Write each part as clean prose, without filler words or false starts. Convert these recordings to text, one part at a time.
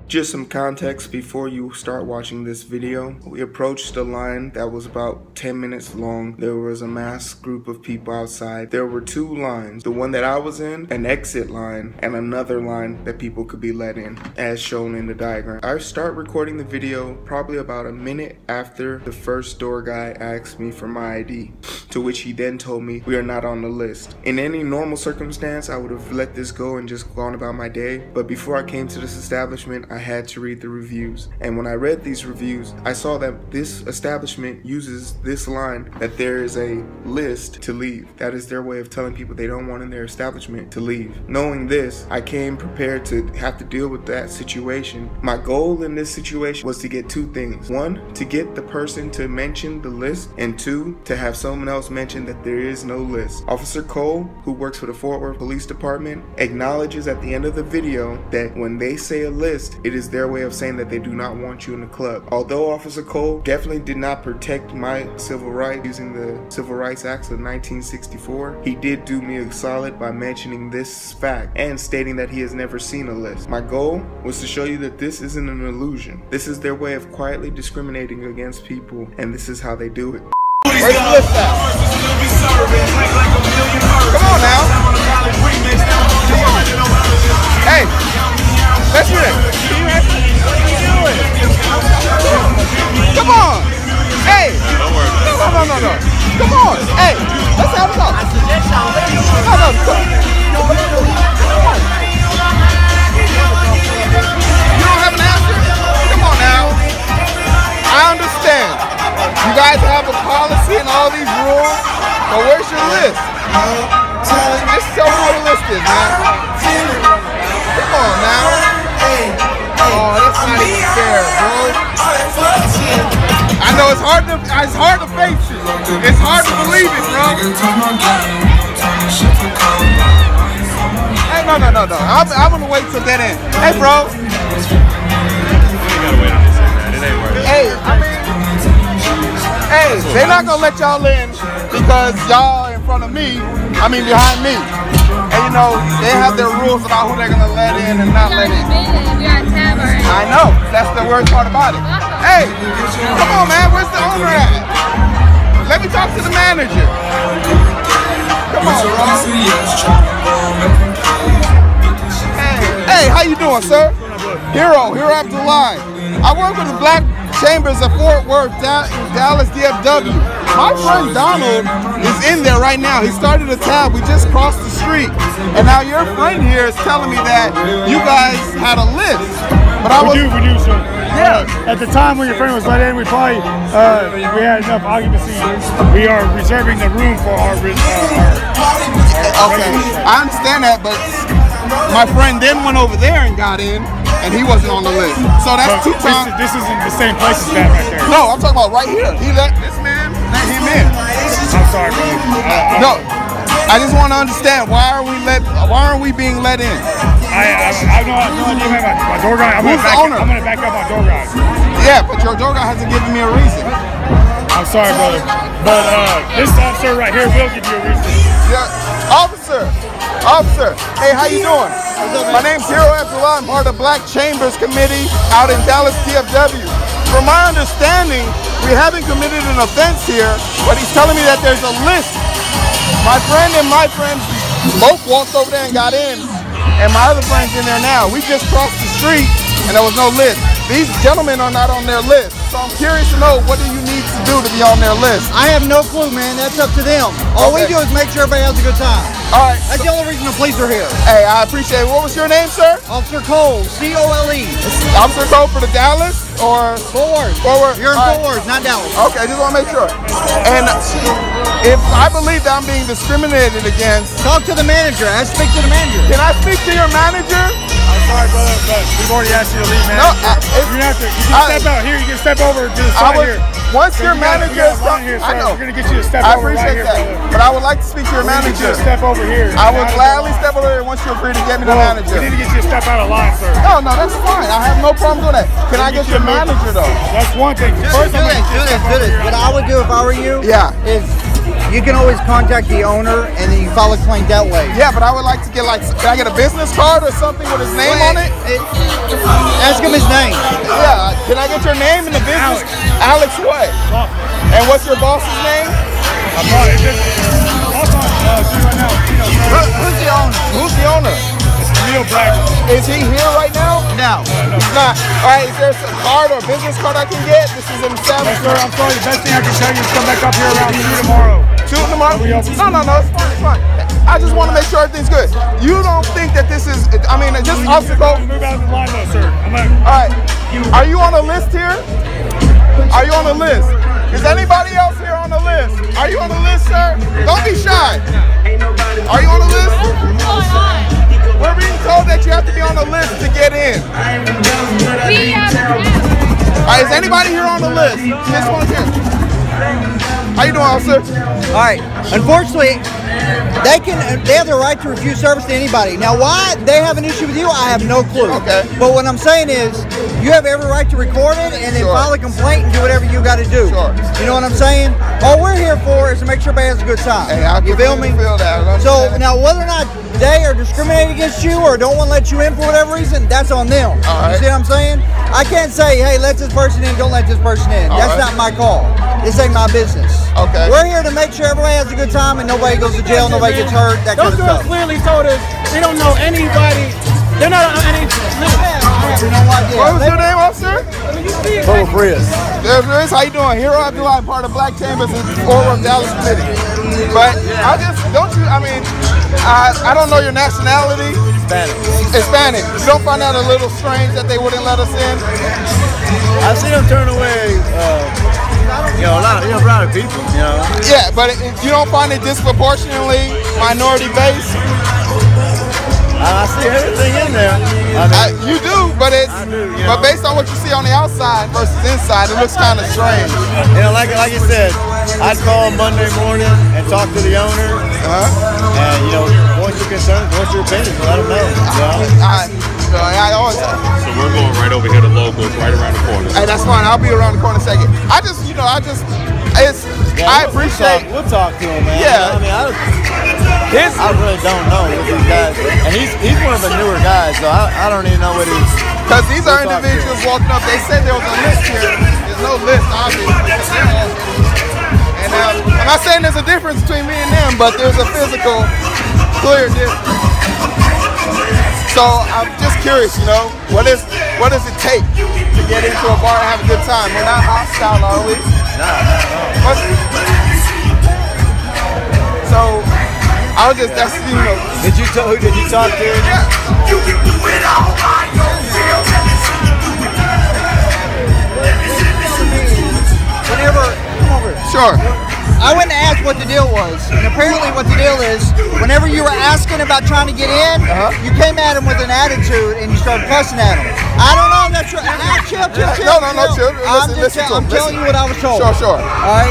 Just some context before you start watching this video. We approached a line that was about 10 minutes long. There was a mass group of people outside. There were two lines. The one that I was in, an exit line, and another line that people could be let in, as shown in the diagram. I start recording the video probably about a minute after the first door guy asked me for my ID, to which he then told me we are not on the list. In any normal circumstance, I would have let this go and just gone about my day, but before I came to this establishment, I had to read the reviews. And when I read these reviews, I saw that this establishment uses this line, that there is a list to leave. That is their way of telling people they don't want in their establishment to leave. Knowing this, I came prepared to have to deal with that situation. My goal in this situation was to get two things. One, to get the person to mention the list, and two, to have someone else mention that there is no list. Officer Cole, who works for the Fort Worth Police Department, acknowledges at the end of the video that when they say a list, it is their way of saying that they do not want you in the club. Although Officer Cole definitely did not protect my civil rights using the Civil Rights Acts of 1964, he did do me a solid by mentioning this fact and stating that he has never seen a list. My goal was to show you that this isn't an illusion. This is their way of quietly discriminating against people, and this is how they do it. Where's the list at? Come on now. Hey, let's hear it. What are you doing? Come on. Hey. No. Come on. Hey, let's have a talk. No. Come on. You don't have an answer? Come on now. I understand. You guys have a policy and all these rules, but where's your list? Just show me what the list is, man. Come on now. Oh, that's not even fair, bro. I know it's hard to face it. It's hard to believe it, bro. Hey, no. I'm gonna wait till that end. Hey, bro. You gotta wait on this end, man. It ain't worth it. Hey, I mean, hey, they're not gonna let y'all in because y'all in front of me, behind me. And you know, they have their rules about who they're gonna let in and not let in. I know, that's the worst part about it. Hey, come on man, where's the owner at? Let me talk to the manager. Come on, bro. Hey, how you doing, sir? Hero Abdullah. I work with the Black Chambers of Fort Worth, Dallas DFW. My friend Donald is in there right now. He started a tab. We just crossed the street. And now your friend here is telling me that you guys had a list. But we do, sir. Yeah. At the time when your friend was let in, we probably we had enough occupancy. We are reserving the room for our okay, I understand that, but my friend then went over there and got in, and he wasn't on the list. So that's two times. This isn't the same place as that right there. No, I'm talking about right here. He let this man let him in. I'm sorry, bro. No, I just want to understand why are we being let in? I have no idea about my door guy. I'm gonna back up my door guy. Yeah, but your door guy hasn't given me a reason. I'm sorry, brother, but this officer right here will give you a reason. Yeah, officer. Hey, how you doing? My name's Hero Abdullah. I'm part of the Black Chambers Committee out in Dallas DFW. From my understanding, we haven't committed an offense here, but he's telling me that there's a list. My friend and my friend both walked over there and got in, and my other friend's in there now. We just crossed the street, and there was no list. These gentlemen are not on their list, so I'm curious to know, what do you need to do to be on their list? I have no clue, man. That's up to them. All we do is make sure everybody has a good time. All right. That's the only reason the police are here. Hey, I appreciate it. What was your name, sir? Officer Cole, C-O-L-E. Officer Cole for the Dallas or? Fort Worth. You're in Fort Worth, not Dallas. Okay, just want to make sure. And if I believe that I'm being discriminated against, talk to the manager. I speak to the manager. Can I speak to your manager? I'm sorry, brother, but we've already asked you to leave, man. No, you can step out here. You can step over to the side here. Once your manager is here, I know. We're gonna get you to step over right here, brother. But I would like to speak to your manager. Step over here. I would gladly step over there once you agree to get me the manager. We need to get you to step out of line, sir. No, that's fine. I have no problem doing that. Can I get your manager though? That's one thing. First, do this. What I would do if I were you, is you can always contact the owner and then you file a complaint that way. Yeah, but I would like to get can I get a business card or something with his name on it? Ask him his name. Yeah, can I get your name in the business? Alex what? And what's your boss's name? Who's the owner? Who's the owner? Neil Black. Is he here right now? No. He's not. All right, is there a card or business card I can get? This is an establishment. Sir, I'm sorry. The best thing I can tell you is come back up here around 2 tomorrow. 2 tomorrow? No, it's fine, it's fine. I just want to make sure everything's good. You don't think that this is, I mean, just obstacle. Move out of the line though, sir. All right, are you on a list here? Are you on the list? Is anybody else here on the list? Are you on the list, sir? Don't be shy. Are you on the list? We're being told that you have to be on the list to get in. All right, is anybody here on the list? This one's here. How you doing, officer? All right. Unfortunately, they have the right to refuse service to anybody. Now, why they have an issue with you, I have no clue. Okay. But what I'm saying is, you have every right to record it and then file a complaint and do whatever you got to do. Sure. You know what I'm saying? All we're here for is to make sure everybody has a good time. Hey, I you feel me? Feel that. So now, whether or not they are discriminating against you or don't want to let you in for whatever reason, that's on them. All right. You see what I'm saying? I can't say, hey, let this person in, don't let this person in. That's not my call. This ain't my business. Okay. We're here to make sure everybody has a good time and nobody goes to jail, nobody gets hurt, that kind of Those girls stuff. clearly told us they don't know anybody. They're not on any. What was your name, officer? Total Friz. There it is. How you doing? Hero Abdullah, part of Black Chambers and Fort Worth Dallas Committee. But I just don't you. I mean, I don't know your nationality. Hispanic. You don't find that a little strange that they wouldn't let us in? I've seen them turn away, a lot of people, Yeah, but you don't find it disproportionately minority based? I see everything in there. You do, but but based on what you see on the outside versus inside, it looks kind of strange. Like you said, I'd call Monday morning and talk to the owner, and voice your concerns, voice your opinion, let them know. I always. So we're going right over here to Locals, right around the corner. Hey, that's fine. I'll be around the corner in a second. I appreciate. We'll talk to him, man. Yeah. I really don't know what these guys, and he's one of the newer guys, so I don't even know what he's. Because these are individuals walking up. They said there was a list here. There's no list, obviously. And I'm not saying there's a difference between me and them, but there's a physical, clear difference. So I'm just curious, what does it take to get into a bar and have a good time? We're not hostile, are we? No. So I was just, Did you talk to him? Yeah. You can do it all by yourself. Come over. Sure. I went and asked what the deal was, and apparently what the deal is, whenever you were asking about trying to get in, you came at him with an attitude and you started fussing at him. I don't know if that's right. Chill. Chill. I'm telling you what I was told. Sure. All right?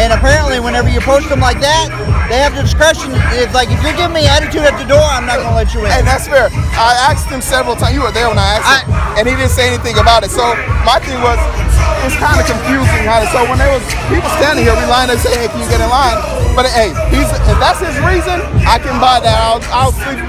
And apparently whenever you approach them like that, they have the discretion. If you're giving me attitude at the door, I'm not going to let you in. And that's fair. I asked him several times. You were there when I asked him, and he didn't say anything about it. So my thing was, it's kind of confusing. So when there was people standing here, we lined up and say, hey, can you get in line? But hey, if that's his reason, I can buy that. I'll sleep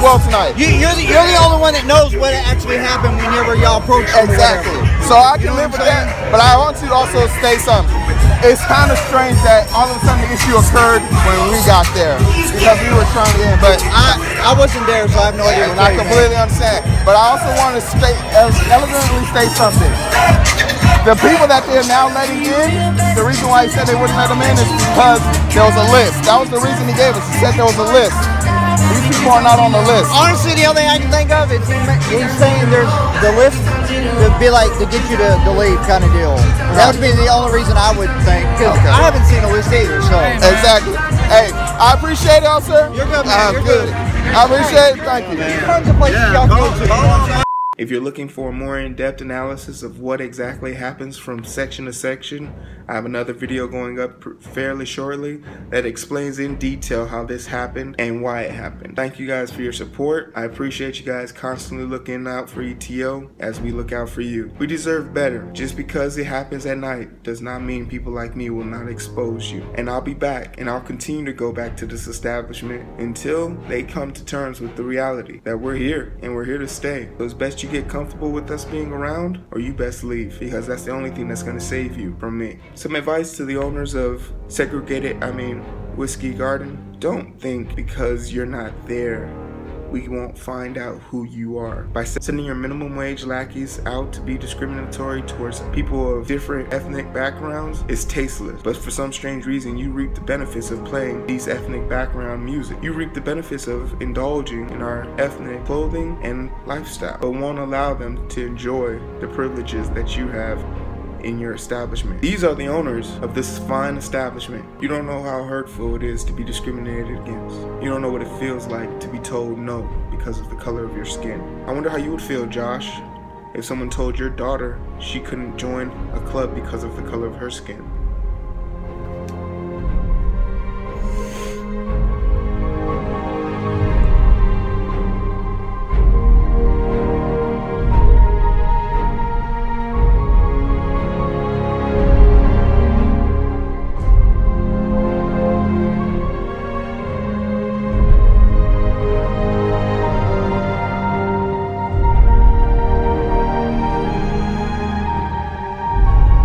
well tonight. You're the only one that knows what actually happened whenever y'all approach him. Exactly. So I can live with that. But I want you to also state something. It's kind of strange that all of a sudden the issue occurred when we got there because we were trying to get in. But I wasn't there, so I have no idea. And I completely understand. But I also want to elegantly state something. The people that they're now letting in, the reason why he said they wouldn't let them in is because there was a list. That was the reason he gave us. He said there was a list. These people are not on the list. Honestly, the only thing I can think of is he's saying there's the list to be like to get you to leave kind of deal. That would be the only reason I would think. Because I haven't seen a list either. So exactly. Hey, I appreciate it, officer. You're good, man. You're good. I appreciate it. Thank you. Tons of places y'all go to. If you're looking for a more in-depth analysis of what exactly happens from section to section, I have another video going up fairly shortly that explains in detail how this happened and why it happened. Thank you guys for your support. I appreciate you guys constantly looking out for ETO as we look out for you. We deserve better. Just because it happens at night does not mean people like me will not expose you. And I'll be back, and I'll continue to go back to this establishment until they come to terms with the reality that we're here and we're here to stay. So it's best you get comfortable with us being around, or you best leave, because that's the only thing that's going to save you from me. Some advice to the owners of Whiskey Garden: don't think because you're not there we won't find out who you are. By sending your minimum wage lackeys out to be discriminatory towards people of different ethnic backgrounds is tasteless. But for some strange reason, you reap the benefits of playing these ethnic background music. You reap the benefits of indulging in our ethnic clothing and lifestyle, but won't allow them to enjoy the privileges that you have in your establishment. These are the owners of this fine establishment. You don't know how hurtful it is to be discriminated against. You don't know what it feels like to be told no because of the color of your skin. I wonder how you would feel, Josh, if someone told your daughter she couldn't join a club because of the color of her skin.